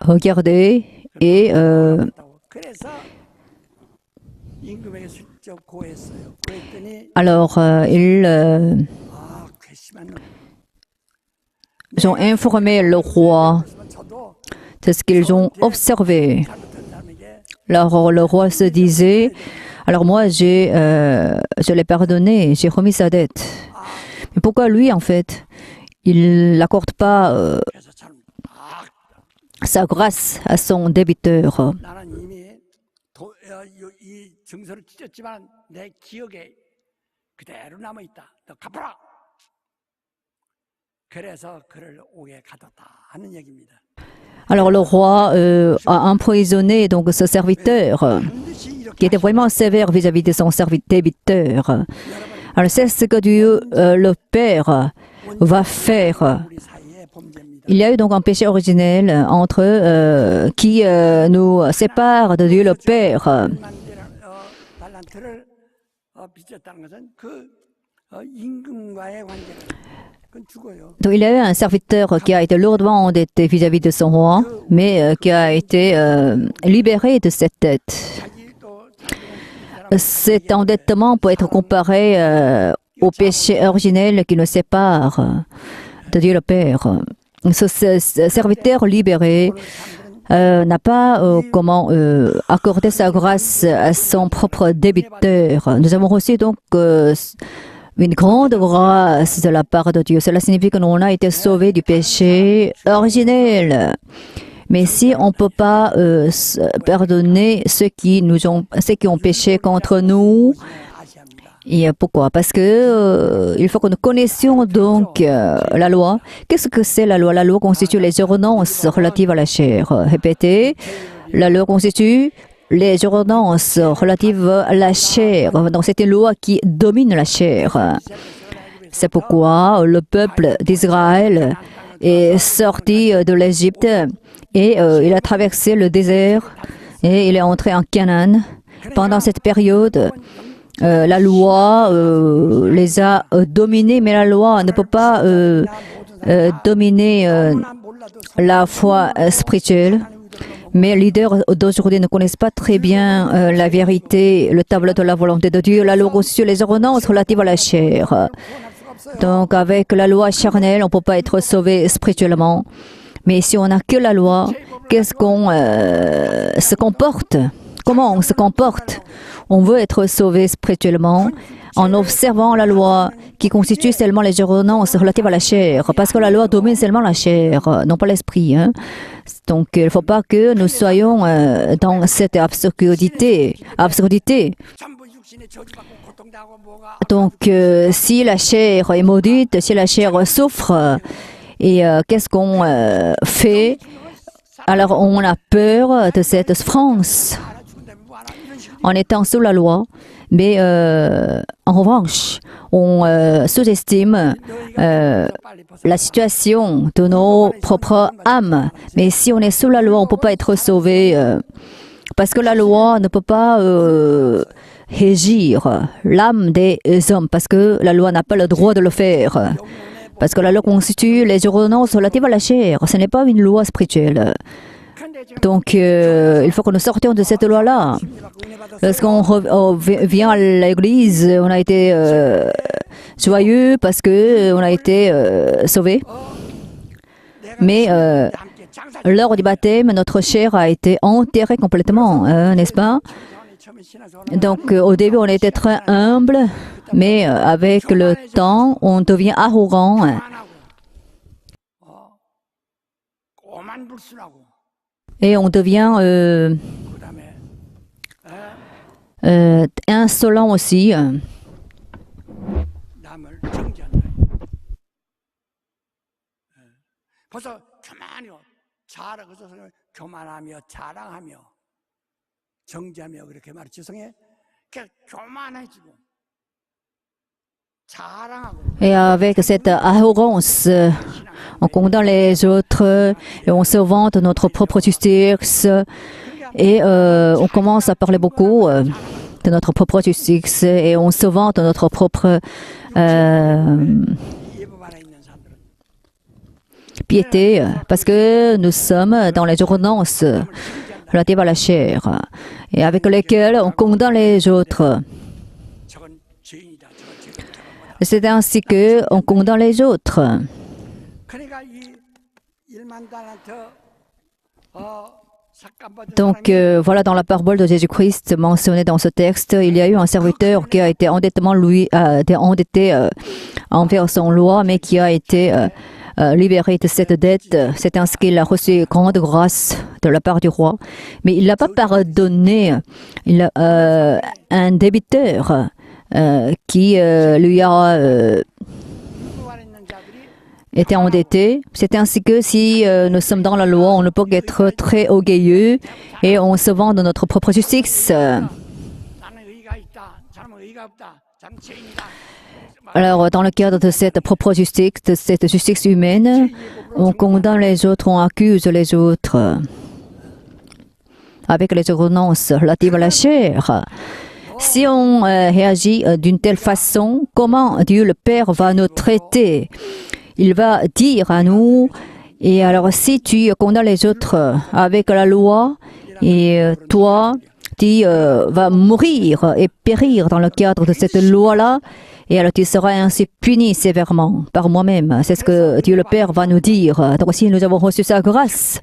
regardaient et alors ils ont informé le roi. C'est ce qu'ils ont observé. Alors le roi se disait, alors moi je l'ai pardonné, j'ai remis sa dette. Mais pourquoi lui en fait, il n'accorde pas sa grâce à son débiteur? Alors le roi a emprisonné donc ce serviteur qui était vraiment sévère vis-à-vis de son débiteur. Alors c'est ce que Dieu le Père va faire. Il y a eu donc un péché originel entre qui nous sépare de Dieu le Père. 임금과의 관계가 그건 죽어요. Donc, il y a eu un serviteur qui a été lourdement endetté vis-à-vis de son roi, mais qui a été libéré de cette dette. 자기도 Cet endettement peut être comparé au péché originel qui nous sépare de Dieu le Père. Ce serviteur libéré n'a pas comment accorder sa grâce à son propre débiteur. Nous avons reçu donc une grande grâce de la part de Dieu. Cela signifie que nous on a été sauvés du péché originel. Mais si on ne peut pas pardonner ceux qui ont péché contre nous, et pourquoi? Parce que il faut que nous connaissions donc la loi. Qu'est-ce que c'est la loi? La loi constitue les ordonnances relatives à la chair. Répétez, la loi constitue les ordonnances relatives à la chair. Donc c'est une loi qui domine la chair. C'est pourquoi le peuple d'Israël est sorti de l'Égypte et il a traversé le désert et il est entré en Canaan. Pendant cette période, la loi les a dominés, mais la loi ne peut pas dominer la foi spirituelle. Mais les leaders d'aujourd'hui ne connaissent pas très bien la vérité, le tableau de la volonté de Dieu, la loi sur les ordonnances relatives à la chair. Donc avec la loi charnelle, on ne peut pas être sauvé spirituellement. Mais si on n'a que la loi, qu'est-ce qu'on se comporte? Comment on se comporte? On veut être sauvé spirituellement en observant la loi qui constitue seulement les ordonnances relatives à la chair. Parce que la loi domine seulement la chair, non pas l'esprit. Donc il ne faut pas que nous soyons dans cette absurdité. Donc si la chair est maudite, si la chair souffre, et qu'est-ce qu'on fait? Alors on a peur de cette souffrance en étant sous la loi, mais en revanche, on sous-estime la situation de nos propres âmes. Mais si on est sous la loi, on ne peut pas être sauvé parce que la loi ne peut pas régir l'âme des hommes, parce que la loi n'a pas le droit de le faire. Parce que la loi constitue les ordonnances relatives à la chair. Ce n'est pas une loi spirituelle. Donc, il faut que nous sortions de cette loi-là. Lorsqu'on vient à l'église, on a été joyeux parce qu'on a été sauvés. Mais lors du baptême, notre chair a été enterrée complètement, n'est-ce pas? Donc, au début, on était très humble, mais avec le temps, on devient arrogant. Et on devient insolent aussi. 벌써 교만이요. 그래서 교만하며 자랑하며 정죄하며 그렇게 말해 지성에 교만해지고 자랑하고. Et avec cette arrogance, on condamne les autres et on se vante de notre propre justice et on commence à parler beaucoup de notre propre justice et on se vante de notre propre piété, parce que nous sommes dans les ordonnances relatives à la chair et avec lesquelles on condamne les autres. C'est ainsi qu'on condamne les autres. Donc voilà, dans la parabole de Jésus-Christ mentionnée dans ce texte, il y a eu un serviteur qui a été endetté envers son loi, mais qui a été libéré de cette dette. C'est ainsi qu'il a reçu grande grâce de la part du roi. Mais il n'a pas pardonné un débiteur qui lui a été endetté. C'est ainsi que si nous sommes dans la loi, on ne peut qu'être très orgueilleux et on se vend de notre propre justice. Alors, dans le cadre de cette propre justice, de cette justice humaine, on condamne les autres, on accuse les autres avec les ordonnances relatives à la chair. Si on réagit d'une telle façon, comment Dieu le Père va nous traiter? Il va dire à nous, et alors si tu condamnes les autres avec la loi, et toi, tu vas mourir et périr dans le cadre de cette loi-là, et alors tu seras ainsi puni sévèrement par moi-même. C'est ce que Dieu le Père va nous dire. Donc si nous avons reçu sa grâce,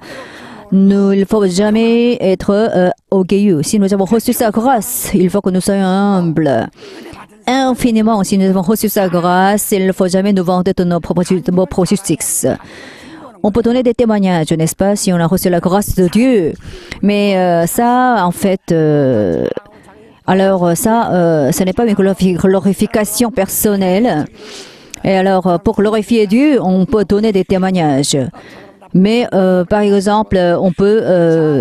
il ne faut jamais être orgueilleux. Si nous avons reçu sa grâce, il faut que nous soyons humbles. Infiniment, si nous avons reçu sa grâce, il ne faut jamais nous vanter de nos propres justices. On peut donner des témoignages, n'est-ce pas, si on a reçu la grâce de Dieu. Mais ça, en fait, ce n'est pas une glorification personnelle. Et alors, pour glorifier Dieu, on peut donner des témoignages. Mais, par exemple, on peut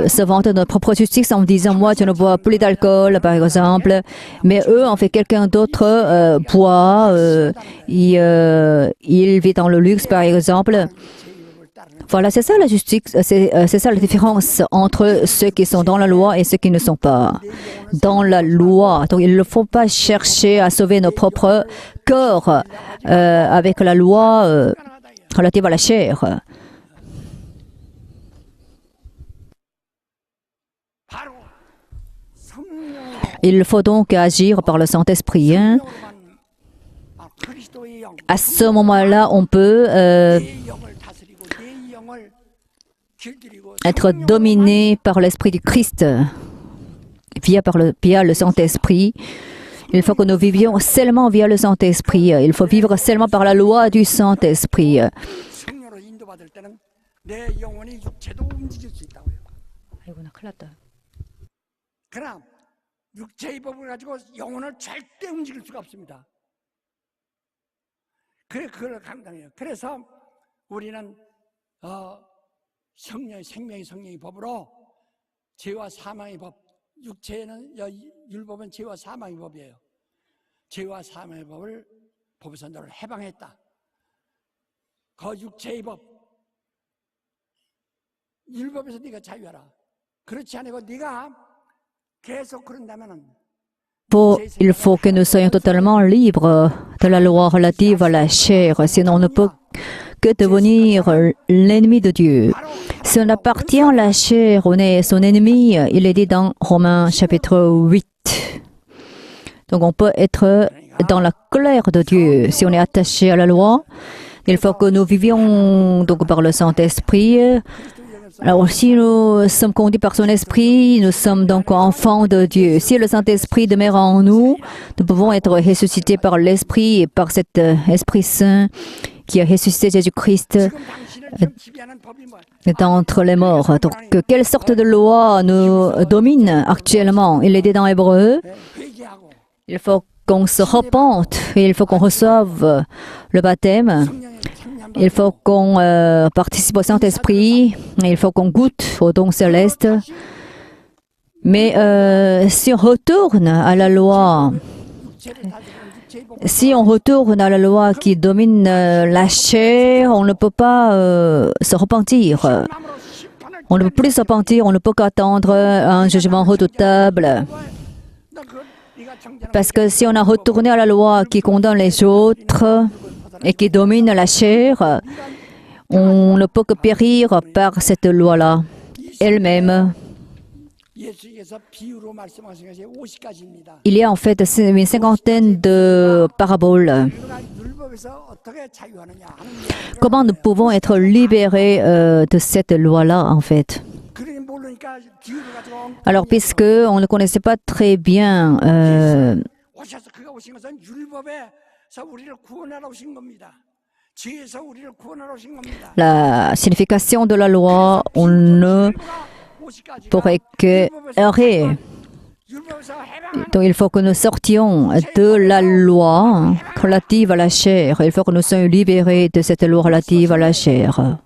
se vanter de notre propre justice en disant « Moi, je ne bois plus d'alcool, par exemple. » Mais eux, en fait, quelqu'un d'autre boit, il vit dans le luxe, par exemple. Voilà, c'est ça la justice, c'est ça la différence entre ceux qui sont dans la loi et ceux qui ne sont pas dans la loi. Donc, il ne faut pas chercher à sauver nos propres corps avec la loi relative à la chair. Il faut donc agir par le Saint-Esprit. Hein. À ce moment-là, on peut être dominé par l'Esprit du Christ via le Saint-Esprit. Il faut que nous vivions seulement via le Saint-Esprit. Il faut vivre seulement par la loi du Saint-Esprit. 성령으로 인도받을 때는 내 영혼이 육체도 움직일 수 있다고요. 아이고나 큰일 났다. 그러나 육체의 법을 가지고 영혼을 절대 움직일 수가 없습니다. 그걸 감당해요. 그래서 우리는 생명의 법으로 죄와 사망의 법, 육체는 율법은 죄와 사망의 법이에요. 죄와 사망의 법을 법에서 너를 해방했다. 그 육체의 법, 율법에서 네가 자유하라. 그렇지 않고 네가 계속 그런다면은 Il faut que nous soyons totalement libres de la loi relative à la chair, sinon on ne peut que devenir l'ennemi de Dieu. Si on appartient à la chair, on est son ennemi, il est dit dans Romains chapitre 8. Donc on peut être dans la colère de Dieu. Si on est attaché à la loi, il faut que nous vivions donc par le Saint-Esprit. Alors, si nous sommes conduits par son esprit, nous sommes donc enfants de Dieu. Si le Saint-Esprit demeure en nous, nous pouvons être ressuscités par l'Esprit et par cet Esprit Saint qui a ressuscité Jésus-Christ d'entre les morts. Donc, quelle sorte de loi nous domine actuellement? Il est dit dans Hébreu, il faut qu'on se repente et il faut qu'on reçoive le baptême. Il faut qu'on participe au Saint-Esprit, il faut qu'on goûte au don céleste. Mais si on retourne à la loi, qui domine la chair, on ne peut pas se repentir. On ne peut plus se repentir, on ne peut qu'attendre un jugement redoutable. Parce que si on a retourné à la loi qui condamne les autres, et qui domine la chair, on ne peut que périr par cette loi-là elle-même. Il y a en fait une cinquantaine de paraboles. Comment nous pouvons être libérés de cette loi-là, en fait? Alors, puisque on ne connaissait pas très bien la signification de la loi, on ne pourrait que errer. Donc il faut que nous sortions de la loi relative à la chair. Il faut que nous soyons libérés de cette loi relative à la chair.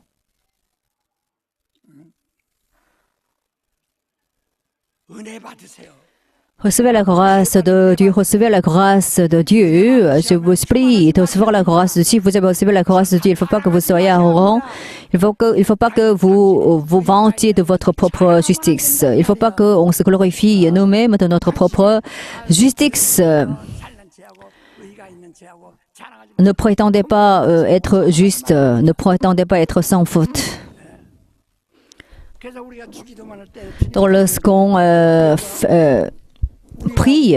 Recevez la grâce de Dieu, recevez la grâce de Dieu. Je vous prie de recevoir la grâce de Dieu. Vous avez reçu la grâce de Dieu. Il ne faut pas que vous soyez arrogant. Il faut pas que vous vous vantiez de votre propre justice. Il ne faut pas qu'on se glorifie nous-mêmes de notre propre justice. Ne prétendez pas être juste. Ne prétendez pas être sans faute. Donc, lorsqu'on prie,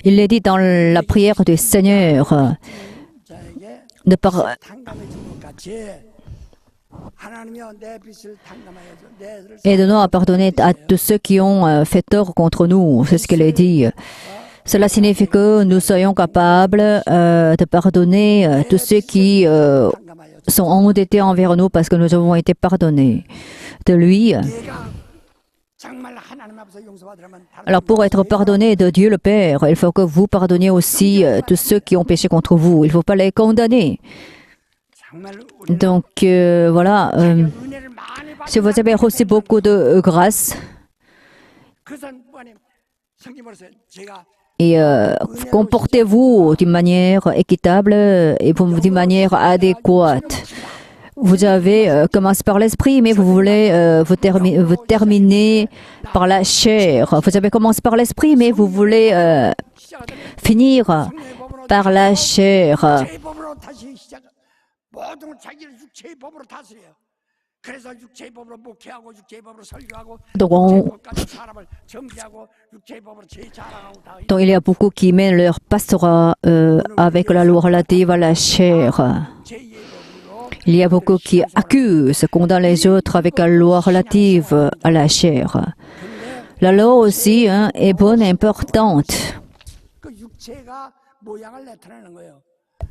il est dit dans la prière du Seigneur de aide-nous à pardonner à tous ceux qui ont fait tort contre nous. C'est ce qu'il est dit. Cela signifie que nous soyons capables de pardonner tous ceux qui sont endettés envers nous parce que nous avons été pardonnés de lui. Alors pour être pardonné de Dieu le Père, il faut que vous pardonniez aussi tous ceux qui ont péché contre vous. Il ne faut pas les condamner. Donc voilà, si vous avez reçu beaucoup de grâce et comportez-vous d'une manière équitable et d'une manière adéquate. Vous avez commencé par l'esprit, mais vous voulez vous terminer par la chair. Vous avez commencé par l'esprit, mais vous voulez finir par la chair. Donc il y a beaucoup qui mènent leur pastorat avec la loi relative à la chair. Il y a beaucoup qui accusent, condamnent les autres avec la loi relative à la chair. La loi aussi est bonne et importante.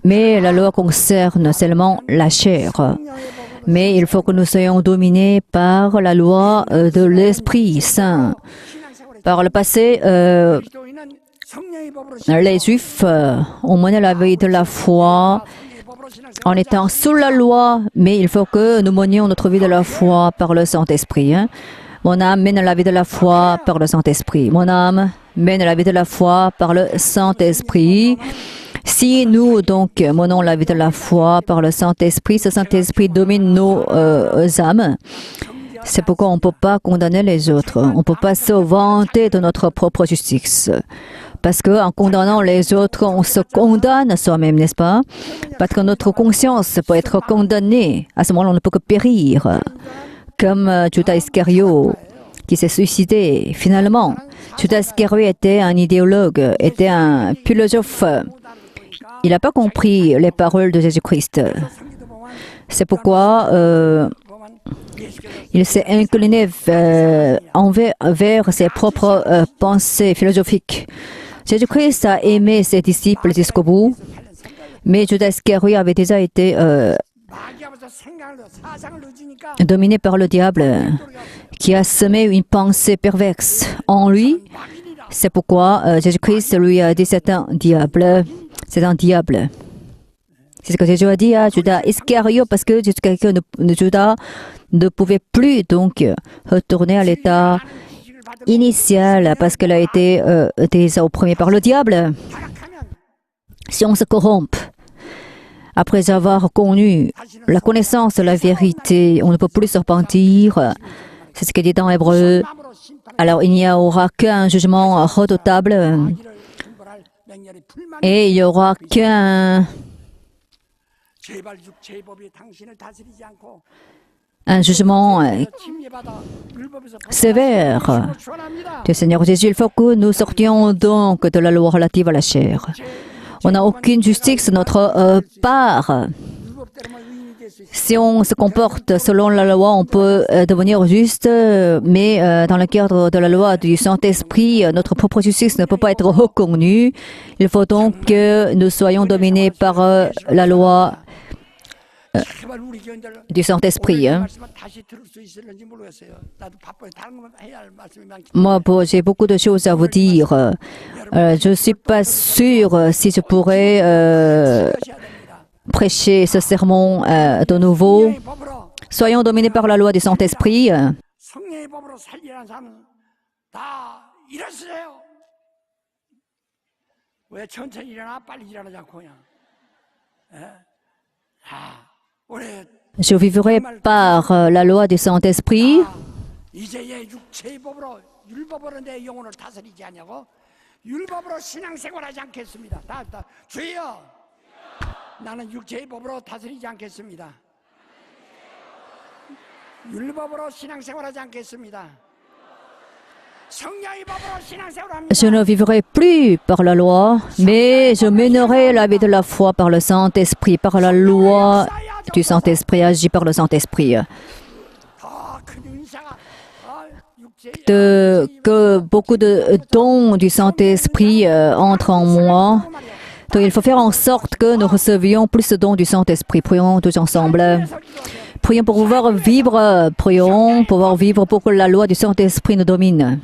Mais la loi concerne seulement la chair. Mais il faut que nous soyons dominés par la loi de l'Esprit Saint. Par le passé, les Juifs ont mené la vie de la foi en étant sous la loi, mais il faut que nous menions notre vie de la foi par le Saint-Esprit. Mon âme mène la vie de la foi par le Saint-Esprit. Mon âme mène la vie de la foi par le Saint-Esprit. Si nous, donc, menons la vie de la foi par le Saint-Esprit, ce Saint-Esprit domine nos âmes. C'est pourquoi on ne peut pas condamner les autres. On ne peut pas se vanter de notre propre justice. Parce qu'en condamnant les autres, on se condamne soi-même, n'est-ce pas? Parce que notre conscience peut être condamnée. À ce moment-là, on ne peut que périr. Comme Judas Iscariot, qui s'est suicidé. Finalement, Judas Iscariot était un idéologue, était un philosophe. Il n'a pas compris les paroles de Jésus-Christ. C'est pourquoi il s'est incliné vers ses propres pensées philosophiques. Jésus-Christ a aimé ses disciples jusqu'au bout, mais Judas Iscariot avait déjà été dominé par le diable, qui a semé une pensée perverse en lui. C'est pourquoi Jésus-Christ lui a dit, c'est un diable. C'est un diable. C'est ce que Jésus a dit à Judas Iscariot, parce que Judas ne pouvait plus donc retourner à l'état initial, parce qu'elle a été déjà opprimée par le diable. Si on se corrompt, après avoir connu la connaissance de la vérité, on ne peut plus se repentir. C'est ce qu'il dit dans Hébreu. Alors il n'y aura qu'un jugement redoutable. Et il n'y aura qu'un jugement sévère du Seigneur Jésus. Il faut que nous sortions donc de la loi relative à la chair. On n'a aucune justice de notre part. Si on se comporte selon la loi, on peut devenir juste, mais dans le cadre de la loi du Saint-Esprit, notre propre justice ne peut pas être reconnue. Il faut donc que nous soyons dominés par la loi du Saint-Esprit. Moi, j'ai beaucoup de choses à vous dire. Je ne suis pas sûre si je pourrais prêcher ce sermon de nouveau. Soyons dominés par la loi du Saint-Esprit. 성령의 법으로 살리라는 사람은 다 일어서세요. 왜 천천히 일어나 빨리 일어나지 않고 그냥. 올해 Je vivrai par la loi du Saint-Esprit. 이제의 육체의 법으로 율법으로 내 영혼을 다스리지 않냐고. 율법으로 신앙생활하지 않겠습니다. 다 주여, 나는 육체의 법으로 다스리지 않겠습니다. 율법으로 신앙생활하지 않겠습니다. 성령의 법으로 신앙생활합니다. Je ne vivrai plus par la loi, mais je mènerai la vie de la foi par le Saint-Esprit, par la loi du Saint-Esprit, agi par le Saint-Esprit. Que beaucoup de dons du Saint-Esprit entrent en moi. Donc, il faut faire en sorte que nous recevions plus de dons du Saint-Esprit. Prions tous ensemble. Prions pour pouvoir vivre, prions pour pouvoir vivre pour que la loi du Saint-Esprit nous domine.